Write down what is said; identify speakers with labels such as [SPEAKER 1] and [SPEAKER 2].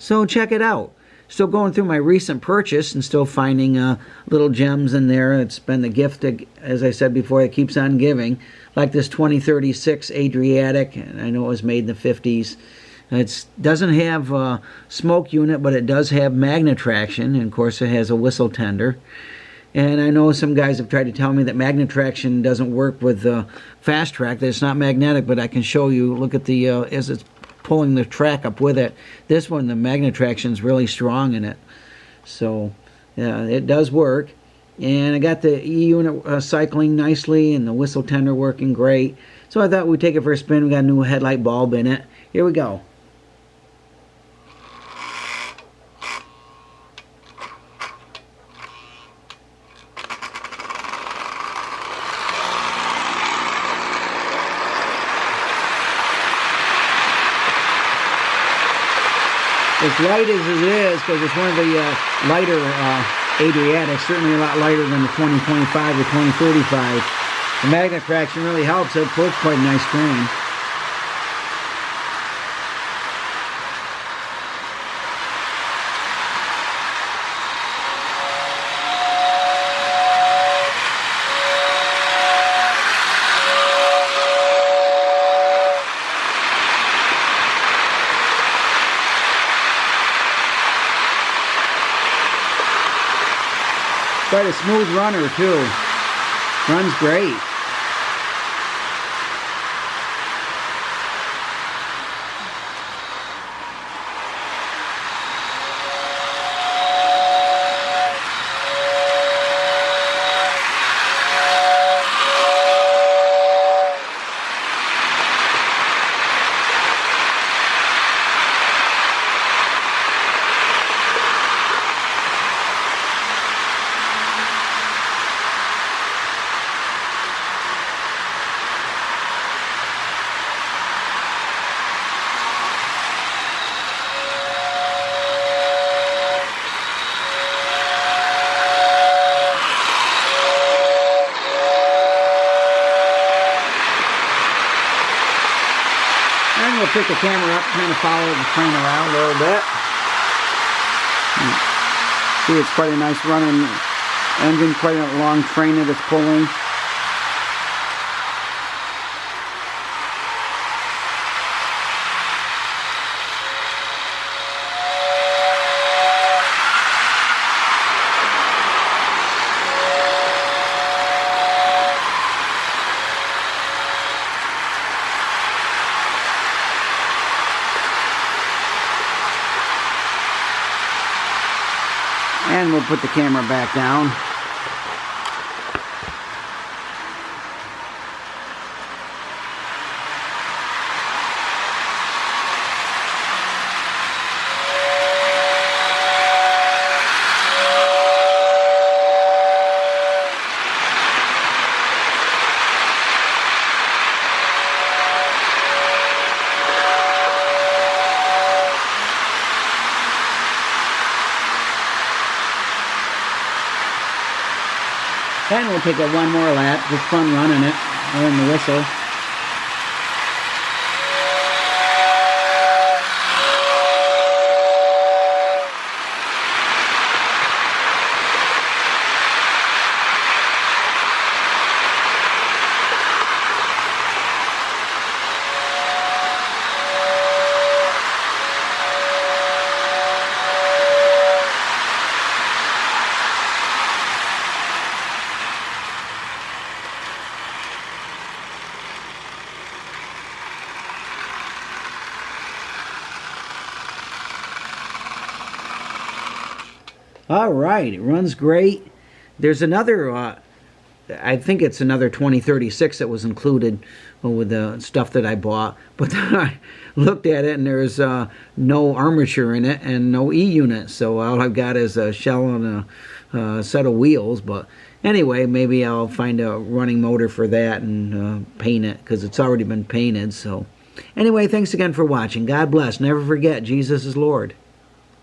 [SPEAKER 1] So check it out. Still going through my recent purchase and still finding little gems in there. It's been the gift, as I said before, it keeps on giving. Like this 2036 Adriatic, and I know it was made in the 50s. It doesn't have a smoke unit, but it does have magne-traction, and of course it has a whistle tender. And I know some guys have tried to tell me that magne-traction doesn't work with fastrack, that it's not magnetic, but I can show you. Look at the, as it's pulling the track up with it. This one, the magne-traction is really strong in it. So, it does work. And I got the E unit cycling nicely and the whistle tender working great. So I thought we'd take it for a spin. We got a new headlight bulb in it. Here we go. As light as it is, because it's one of the lighter Adriatics, certainly a lot lighter than the 2025 or 2035. The magnetraction really helps. It pulls quite a nice train. Quite a smooth runner too. Runs great. And we'll pick the camera up, kind of follow the train around a little bit. See, it's quite a nice running engine, quite a long train that it's pulling. And we'll put the camera back down. And we'll take it one more lap. Just fun running it, wearing the whistle. All right, it runs great. There's another, I think it's another 2036 that was included with the stuff that I bought. But then I looked at it and there's no armature in it and no E unit. So all I've got is a shell and a set of wheels. But anyway, maybe I'll find a running motor for that and paint it because it's already been painted. So anyway, thanks again for watching. God bless. Never forget, Jesus is Lord.